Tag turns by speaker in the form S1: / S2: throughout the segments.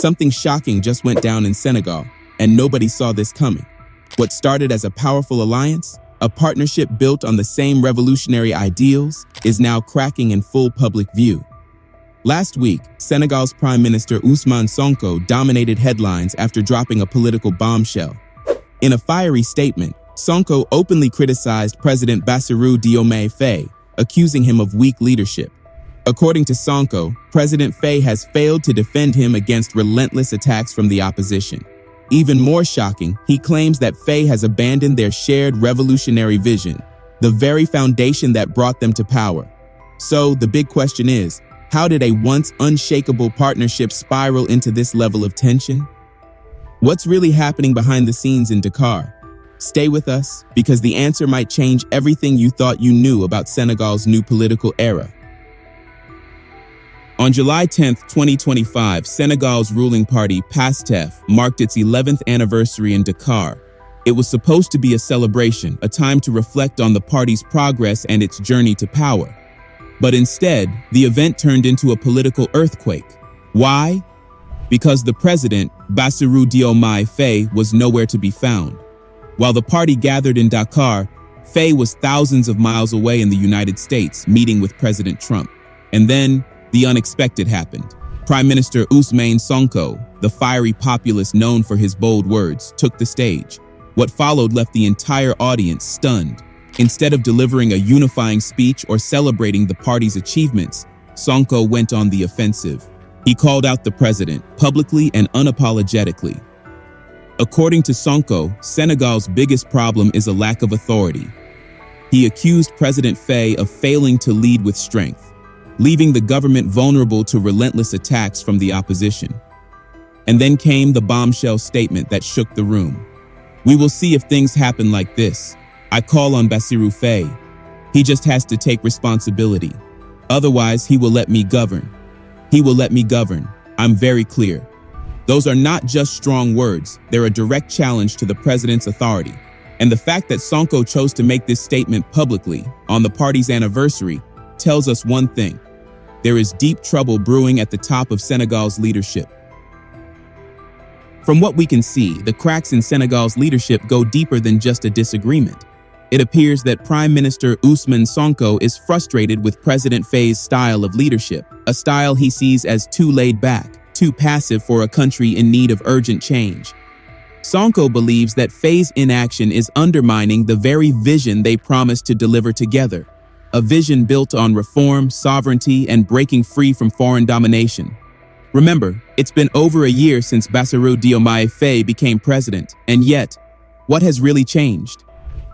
S1: Something shocking just went down in Senegal, and nobody saw this coming. What started as a powerful alliance, a partnership built on the same revolutionary ideals, is now cracking in full public view. Last week, Senegal's Prime Minister Ousmane Sonko dominated headlines after dropping a political bombshell. In a fiery statement, Sonko openly criticized President Bassirou Diomaye Faye, accusing him of weak leadership. According to Sonko, President Faye has failed to defend him against relentless attacks from the opposition. Even more shocking, he claims that Faye has abandoned their shared revolutionary vision, the very foundation that brought them to power. So, the big question is, how did a once unshakable partnership spiral into this level of tension? What's really happening behind the scenes in Dakar? Stay with us, because the answer might change everything you thought you knew about Senegal's new political era. On July 10, 2025, Senegal's ruling party, PASTEF, marked its 11th anniversary in Dakar. It was supposed to be a celebration, a time to reflect on the party's progress and its journey to power. But instead, the event turned into a political earthquake. Why? Because the president, Bassirou Diomaye Faye, was nowhere to be found. While the party gathered in Dakar, Faye was thousands of miles away in the United States, meeting with President Trump. And then, the unexpected happened. Prime Minister Ousmane Sonko, the fiery populist known for his bold words, took the stage. What followed left the entire audience stunned. Instead of delivering a unifying speech or celebrating the party's achievements, Sonko went on the offensive. He called out the president, publicly and unapologetically. According to Sonko, Senegal's biggest problem is a lack of authority. He accused President Faye of failing to lead with strength, leaving the government vulnerable to relentless attacks from the opposition. And then came the bombshell statement that shook the room. "We will see if things happen like this. I call on Bassirou Faye. He just has to take responsibility. Otherwise, he will let me govern. He will let me govern. I'm very clear." Those are not just strong words, they're a direct challenge to the president's authority. And the fact that Sonko chose to make this statement publicly, on the party's anniversary, tells us one thing. There is deep trouble brewing at the top of Senegal's leadership. From what we can see, the cracks in Senegal's leadership go deeper than just a disagreement. It appears that Prime Minister Ousmane Sonko is frustrated with President Faye's style of leadership, a style he sees as too laid back, too passive for a country in need of urgent change. Sonko believes that Faye's inaction is undermining the very vision they promised to deliver together, a vision built on reform, sovereignty, and breaking free from foreign domination. Remember, it's been over a year since Bassirou Diomaye Faye became president, and yet, what has really changed?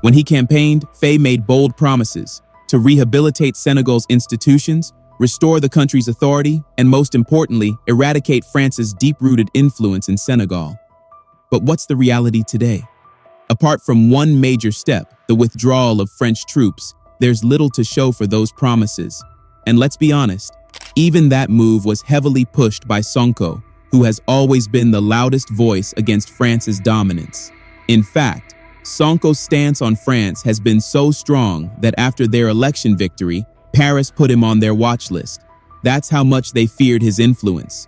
S1: When he campaigned, Faye made bold promises to rehabilitate Senegal's institutions, restore the country's authority, and most importantly, eradicate France's deep-rooted influence in Senegal. But what's the reality today? Apart from one major step, the withdrawal of French troops, there's little to show for those promises. And let's be honest, even that move was heavily pushed by Sonko, who has always been the loudest voice against France's dominance. In fact, Sonko's stance on France has been so strong that after their election victory, Paris put him on their watch list. That's how much they feared his influence.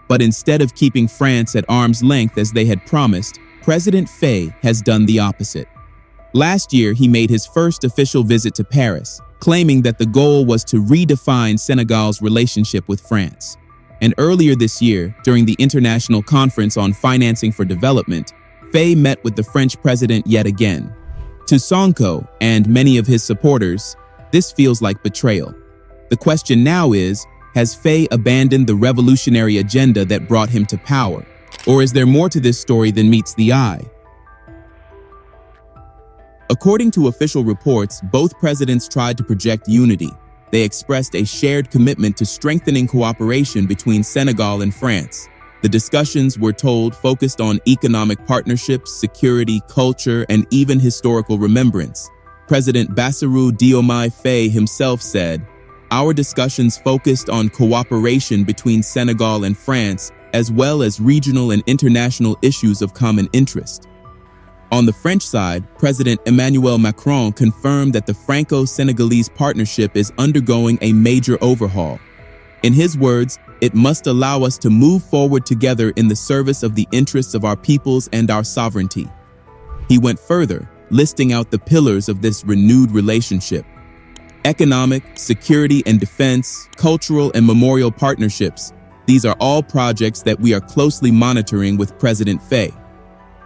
S1: But instead of keeping France at arm's length as they had promised, President Faye has done the opposite. Last year, he made his first official visit to Paris, claiming that the goal was to redefine Senegal's relationship with France. And earlier this year, during the International Conference on Financing for Development, Faye met with the French president yet again. To Sonko and many of his supporters, this feels like betrayal. The question now is, has Faye abandoned the revolutionary agenda that brought him to power? Or is there more to this story than meets the eye? According to official reports, both presidents tried to project unity. They expressed a shared commitment to strengthening cooperation between Senegal and France. The discussions, we're told, focused on economic partnerships, security, culture, and even historical remembrance. President Bassirou Diomaye Faye himself said, "Our discussions focused on cooperation between Senegal and France, as well as regional and international issues of common interest." On the French side, President Emmanuel Macron confirmed that the Franco-Senegalese partnership is undergoing a major overhaul. In his words, it must allow us to move forward together in the service of the interests of our peoples and our sovereignty. He went further, listing out the pillars of this renewed relationship: economic, security and defense, cultural and memorial partnerships. These are all projects that we are closely monitoring with President Faye.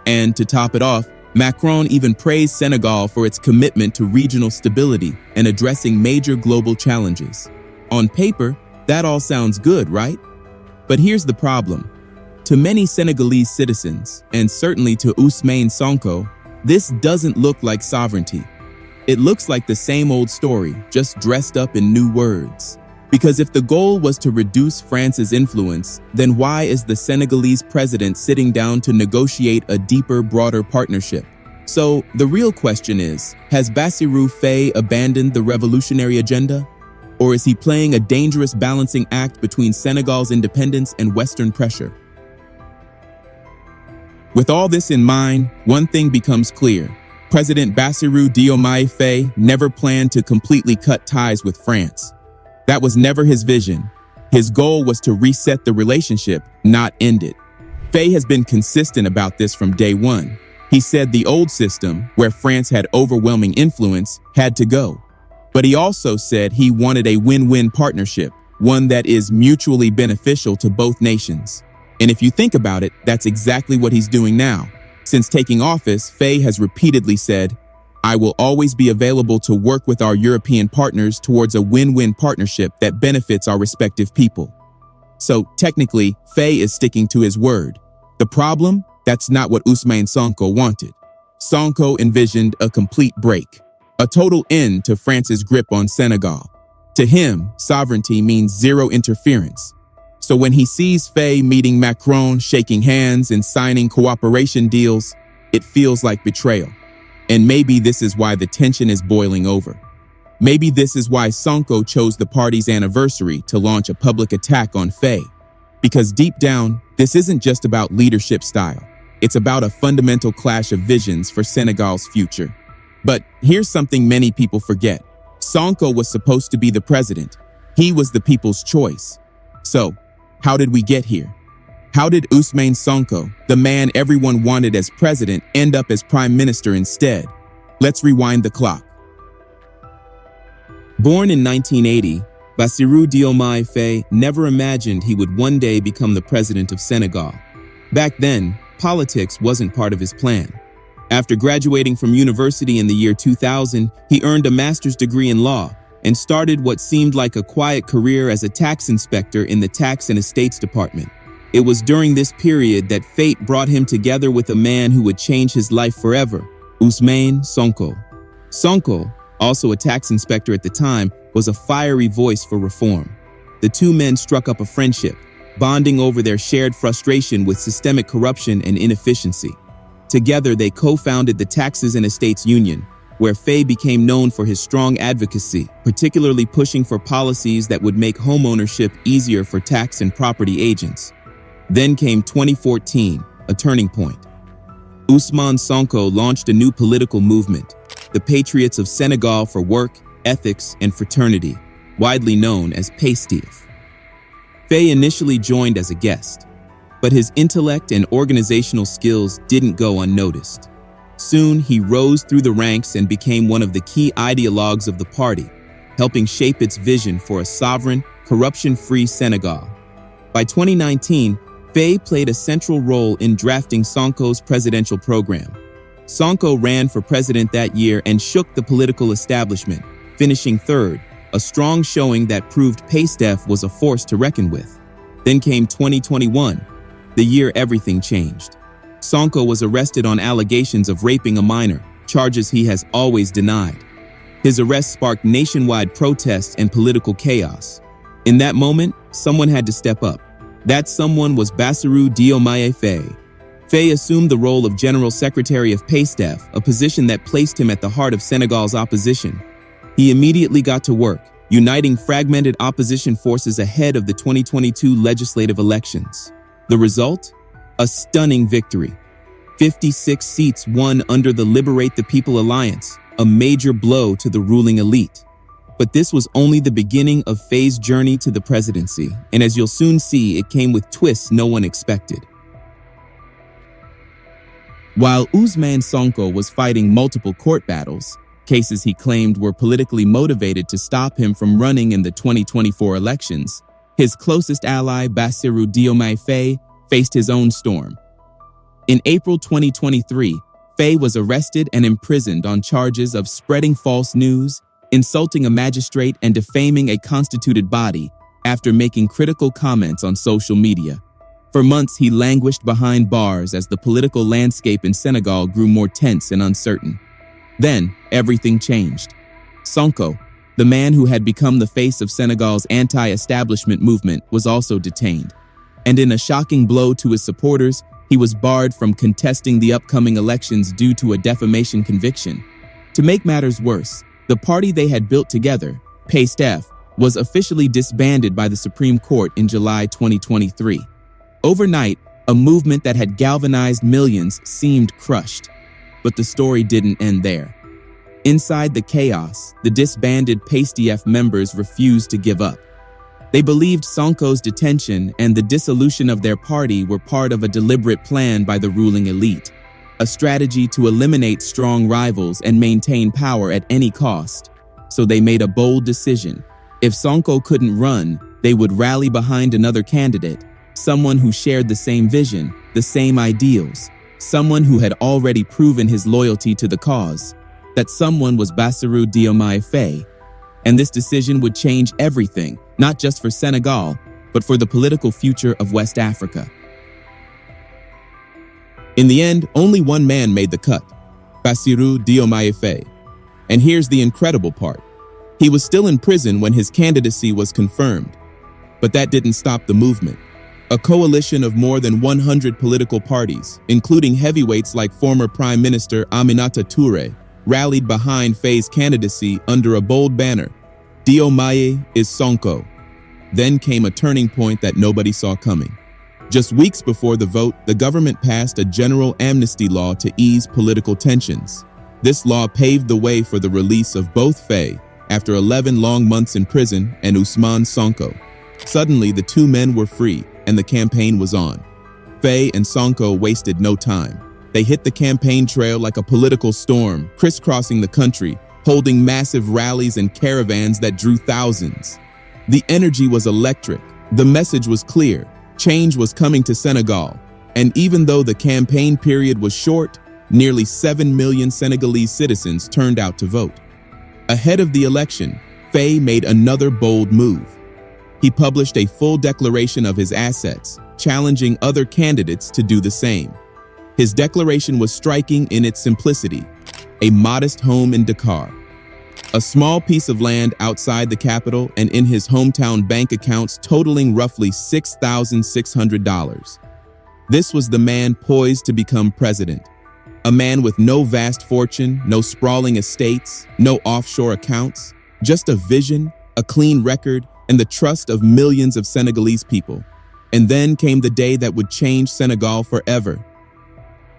S1: And to top it off, Macron even praised Senegal for its commitment to regional stability and addressing major global challenges. On paper, that all sounds good, right? But here's the problem. To many Senegalese citizens, and certainly to Ousmane Sonko, this doesn't look like sovereignty. It looks like the same old story, just dressed up in new words. Because if the goal was to reduce France's influence, then why is the Senegalese president sitting down to negotiate a deeper, broader partnership? So the real question is, has Bassirou Faye abandoned the revolutionary agenda? Or is he playing a dangerous balancing act between Senegal's independence and Western pressure? With all this in mind, one thing becomes clear. President Bassirou Diomaye Faye never planned to completely cut ties with France. That was never his vision. His goal was to reset the relationship, not end it. Faye has been consistent about this from day one. He said the old system, where France had overwhelming influence, had to go. But he also said he wanted a win-win partnership, one that is mutually beneficial to both nations. And if you think about it, that's exactly what he's doing now. Since taking office, Faye has repeatedly said, "I will always be available to work with our European partners towards a win-win partnership that benefits our respective people." So technically, Faye is sticking to his word. The problem? That's not what Ousmane Sonko wanted. Sonko envisioned a complete break, a total end to France's grip on Senegal. To him, sovereignty means zero interference. So when he sees Faye meeting Macron, shaking hands and signing cooperation deals, it feels like betrayal. And maybe this is why the tension is boiling over. Maybe this is why Sonko chose the party's anniversary to launch a public attack on Faye. Because deep down, this isn't just about leadership style. It's about a fundamental clash of visions for Senegal's future. But here's something many people forget. Sonko was supposed to be the president. He was the people's choice. So, how did we get here? How did Ousmane Sonko, the man everyone wanted as president, end up as prime minister instead? Let's rewind the clock. Born in 1980, Bassirou Diomaye Faye never imagined he would one day become the president of Senegal. Back then, politics wasn't part of his plan. After graduating from university in the year 2000, he earned a master's degree in law and started what seemed like a quiet career as a tax inspector in the Tax and Estates Department. It was during this period that fate brought him together with a man who would change his life forever, Ousmane Sonko. Sonko, also a tax inspector at the time, was a fiery voice for reform. The two men struck up a friendship, bonding over their shared frustration with systemic corruption and inefficiency. Together, they co-founded the Taxes and Estates Union, where Faye became known for his strong advocacy, particularly pushing for policies that would make homeownership easier for tax and property agents. Then came 2014, a turning point. Ousmane Sonko launched a new political movement, the Patriots of Senegal for Work, Ethics, and Fraternity, widely known as PASTEF. Faye initially joined as a guest, but his intellect and organizational skills didn't go unnoticed. Soon, he rose through the ranks and became one of the key ideologues of the party, helping shape its vision for a sovereign, corruption-free Senegal. By 2019, Faye played a central role in drafting Sonko's presidential program. Sonko ran for president that year and shook the political establishment, finishing third, a strong showing that proved PASTEF was a force to reckon with. Then came 2021, the year everything changed. Sonko was arrested on allegations of raping a minor, charges he has always denied. His arrest sparked nationwide protests and political chaos. In that moment, someone had to step up. That someone was Bassirou Diomaye Faye. Faye assumed the role of General Secretary of PASTEF, a position that placed him at the heart of Senegal's opposition. He immediately got to work, uniting fragmented opposition forces ahead of the 2022 legislative elections. The result? A stunning victory. 56 seats won under the Liberate the People Alliance, a major blow to the ruling elite. But this was only the beginning of Faye's journey to the presidency, and as you'll soon see, it came with twists no one expected. While Ousmane Sonko was fighting multiple court battles, cases he claimed were politically motivated to stop him from running in the 2024 elections, his closest ally, Bassirou Diomaye Faye, faced his own storm. In April 2023, Faye was arrested and imprisoned on charges of spreading false news, insulting a magistrate, and defaming a constituted body after making critical comments on social media. For months, he languished behind bars as the political landscape in Senegal grew more tense and uncertain. Then, everything changed. Sonko, the man who had become the face of Senegal's anti-establishment movement, was also detained. And in a shocking blow to his supporters, he was barred from contesting the upcoming elections due to a defamation conviction. To make matters worse, the party they had built together, PASTEF, was officially disbanded by the Supreme Court in July 2023. Overnight, a movement that had galvanized millions seemed crushed. But the story didn't end there. Inside the chaos, the disbanded PASTEF members refused to give up. They believed Sonko's detention and the dissolution of their party were part of a deliberate plan by the ruling elite, a strategy to eliminate strong rivals and maintain power at any cost. So they made a bold decision. If Sonko couldn't run, they would rally behind another candidate, someone who shared the same vision, the same ideals, someone who had already proven his loyalty to the cause. That someone was Bassirou Diomaye Faye. And this decision would change everything, not just for Senegal, but for the political future of West Africa. In the end, only one man made the cut, Bassirou Diomaye Faye. And here's the incredible part. He was still in prison when his candidacy was confirmed. But that didn't stop the movement. A coalition of more than 100 political parties, including heavyweights like former Prime Minister Aminata Touré, rallied behind Faye's candidacy under a bold banner, "Diomaye is Sonko." Then came a turning point that nobody saw coming. Just weeks before the vote, the government passed a general amnesty law to ease political tensions. This law paved the way for the release of both Faye, after 11 long months in prison, and Ousmane Sonko. Suddenly, the two men were free, and the campaign was on. Faye and Sonko wasted no time. They hit the campaign trail like a political storm, crisscrossing the country, holding massive rallies and caravans that drew thousands. The energy was electric. The message was clear. Change was coming to Senegal. And even though the campaign period was short, nearly 7 million Senegalese citizens turned out to vote. Ahead of the election, Faye made another bold move. He published a full declaration of his assets, challenging other candidates to do the same. His declaration was striking in its simplicity: a modest home in Dakar, a small piece of land outside the capital, and in his hometown bank accounts totaling roughly $6,600. This was the man poised to become president. A man with no vast fortune, no sprawling estates, no offshore accounts, just a vision, a clean record, and the trust of millions of Senegalese people. And then came the day that would change Senegal forever.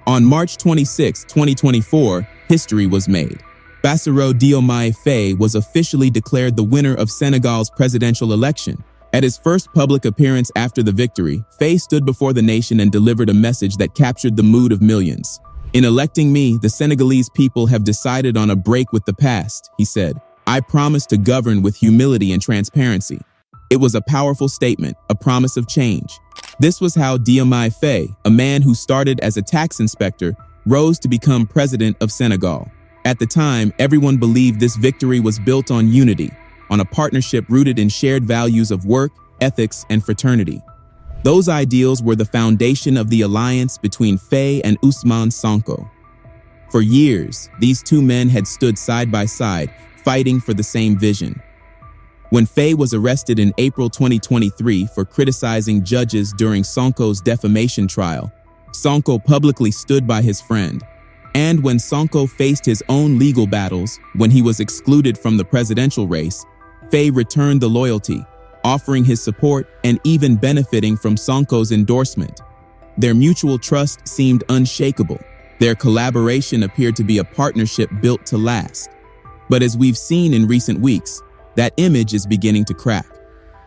S1: On March 26, 2024, history was made. Bassirou Diomaye Faye was officially declared the winner of Senegal's presidential election. At his first public appearance after the victory, Faye stood before the nation and delivered a message that captured the mood of millions. "In electing me, the Senegalese people have decided on a break with the past," he said. "I promise to govern with humility and transparency." It was a powerful statement, a promise of change. This was how Diomaye Faye, a man who started as a tax inspector, rose to become president of Senegal. At the time, everyone believed this victory was built on unity, on a partnership rooted in shared values of work, ethics, and fraternity. Those ideals were the foundation of the alliance between Faye and Ousmane Sonko. For years, these two men had stood side by side, fighting for the same vision. When Faye was arrested in April 2023 for criticizing judges during Sonko's defamation trial, Sonko publicly stood by his friend. And when Sonko faced his own legal battles, when he was excluded from the presidential race, Faye returned the loyalty, offering his support and even benefiting from Sonko's endorsement. Their mutual trust seemed unshakable. Their collaboration appeared to be a partnership built to last. But as we've seen in recent weeks, That image is beginning to crack.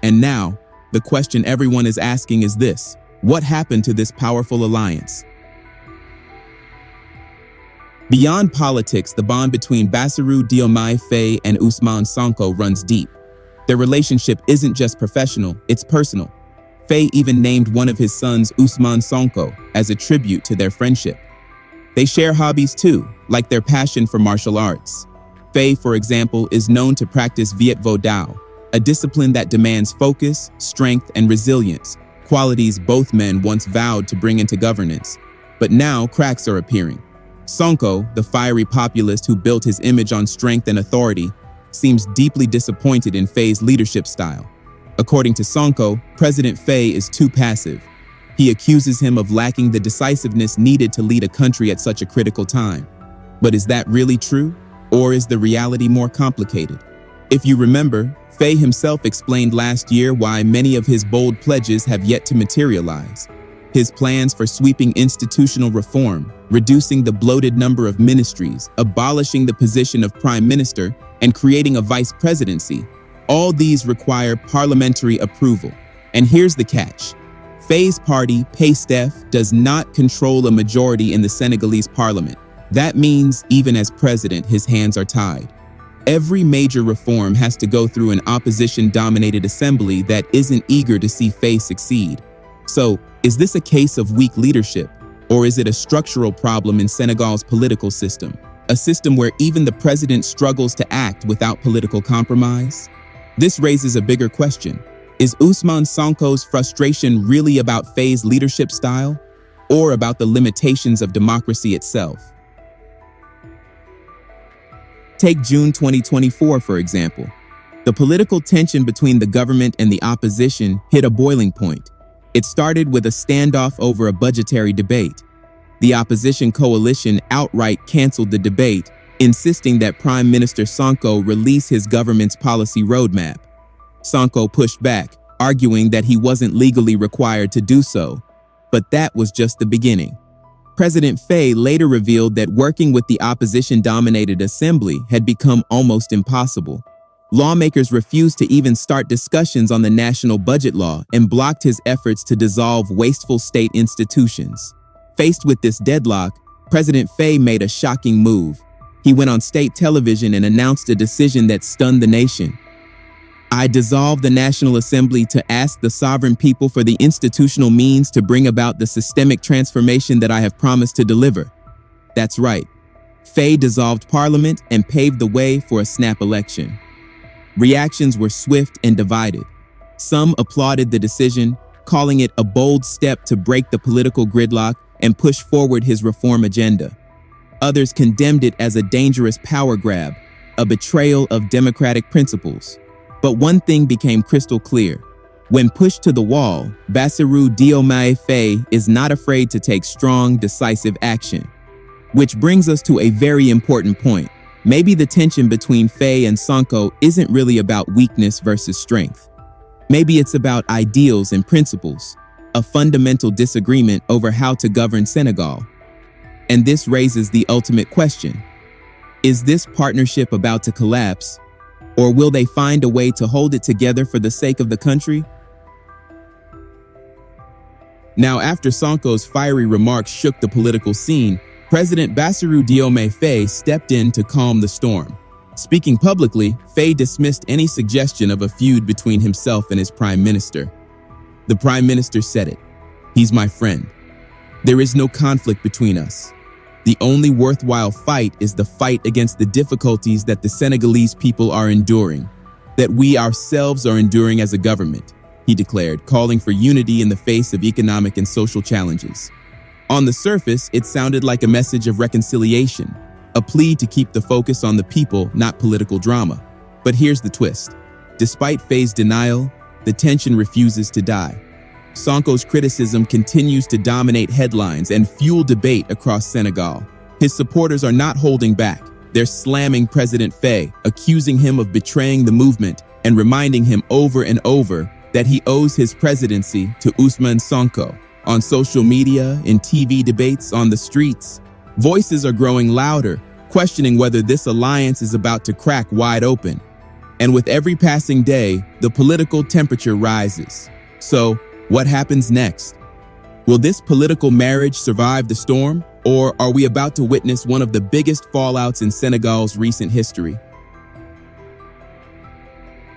S1: And now, the question everyone is asking is this: what happened to this powerful alliance? Beyond politics, the bond between Bassirou Diomaye Faye and Ousmane Sonko runs deep. Their relationship isn't just professional, it's personal. Faye even named one of his sons Ousmane Sonko as a tribute to their friendship. They share hobbies too, like their passion for martial arts. Faye, for example, is known to practice Viet Vo Dao, a discipline that demands focus, strength, and resilience, qualities both men once vowed to bring into governance. But now cracks are appearing. Sonko, the fiery populist who built his image on strength and authority, seems deeply disappointed in Faye's leadership style. According to Sonko, President Faye is too passive. He accuses him of lacking the decisiveness needed to lead a country at such a critical time. But is that really true? Or is the reality more complicated? If you remember, Faye himself explained last year why many of his bold pledges have yet to materialize. His plans for sweeping institutional reform, reducing the bloated number of ministries, abolishing the position of prime minister, and creating a vice presidency, all these require parliamentary approval. And here's the catch. Faye's party, PASTEF, does not control a majority in the Senegalese parliament. That means even as president, his hands are tied. Every major reform has to go through an opposition-dominated assembly that isn't eager to see Faye succeed. So, is this a case of weak leadership, or is it a structural problem in Senegal's political system? A system where even the president struggles to act without political compromise? This raises a bigger question. Is Ousmane Sonko's frustration really about Faye's leadership style, or about the limitations of democracy itself? Take June 2024, for example. The political tension between the government and the opposition hit a boiling point. It started with a standoff over a budgetary debate. The opposition coalition outright canceled the debate, insisting that Prime Minister Sonko release his government's policy roadmap. Sonko pushed back, arguing that he wasn't legally required to do so. But that was just the beginning. President Faye later revealed that working with the opposition-dominated assembly had become almost impossible. Lawmakers refused to even start discussions on the national budget law and blocked his efforts to dissolve wasteful state institutions. Faced with this deadlock, President Faye made a shocking move. He went on state television and announced a decision that stunned the nation. I dissolve the National Assembly to ask the sovereign people for the institutional means to bring about the systemic transformation that I have promised to deliver. That's right. Faye dissolved Parliament and paved the way for a snap election. Reactions were swift and divided. Some applauded the decision, calling it a bold step to break the political gridlock and push forward his reform agenda. Others condemned it as a dangerous power grab, a betrayal of democratic principles. But one thing became crystal clear. When pushed to the wall, Bassirou Diomaye Faye is not afraid to take strong, decisive action. Which brings us to a very important point. Maybe the tension between Faye and Sonko isn't really about weakness versus strength. Maybe it's about ideals and principles, a fundamental disagreement over how to govern Senegal. And this raises the ultimate question. Is this partnership about to collapse? Or will they find a way to hold it together for the sake of the country? Now, after Sonko's fiery remarks shook the political scene, President Bassirou Diomaye Faye stepped in to calm the storm. Speaking publicly, Faye dismissed any suggestion of a feud between himself and his prime minister. The prime minister said it. He's my friend. There is no conflict between us. The only worthwhile fight is the fight against the difficulties that the Senegalese people are enduring, that we ourselves are enduring as a government, he declared, calling for unity in the face of economic and social challenges. On the surface, it sounded like a message of reconciliation, a plea to keep the focus on the people, not political drama. But here's the twist. Despite Faye's denial, the tension refuses to die. Sonko's criticism continues to dominate headlines and fuel debate across Senegal. His supporters are not holding back. They're slamming President Faye, accusing him of betraying the movement and reminding him over and over that he owes his presidency to Ousmane Sonko. On social media, in TV debates, on the streets, voices are growing louder, questioning whether this alliance is about to crack wide open. And with every passing day, the political temperature rises. So, what happens next? Will this political marriage survive the storm, or are we about to witness one of the biggest fallouts in Senegal's recent history?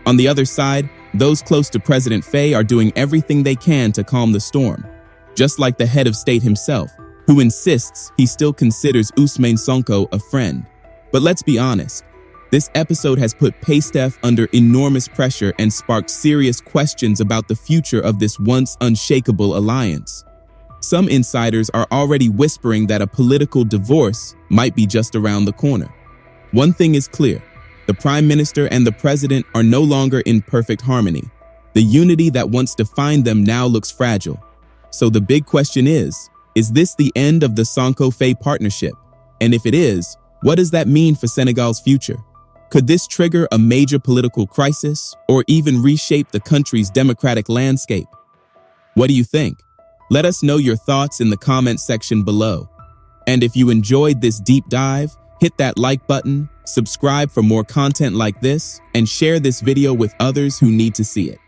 S1: On the other side, those close to President Faye are doing everything they can to calm the storm, just like the head of state himself, who insists he still considers Ousmane Sonko a friend. But let's be honest, this episode has put Pastef under enormous pressure and sparked serious questions about the future of this once unshakable alliance. Some insiders are already whispering that a political divorce might be just around the corner. One thing is clear. The Prime Minister and the President are no longer in perfect harmony. The unity that once defined them now looks fragile. So the big question is this the end of the Sonko-Faye partnership? And if it is, what does that mean for Senegal's future? Could this trigger a major political crisis or even reshape the country's democratic landscape? What do you think? Let us know your thoughts in the comments section below. And if you enjoyed this deep dive, hit that like button, subscribe for more content like this, and share this video with others who need to see it.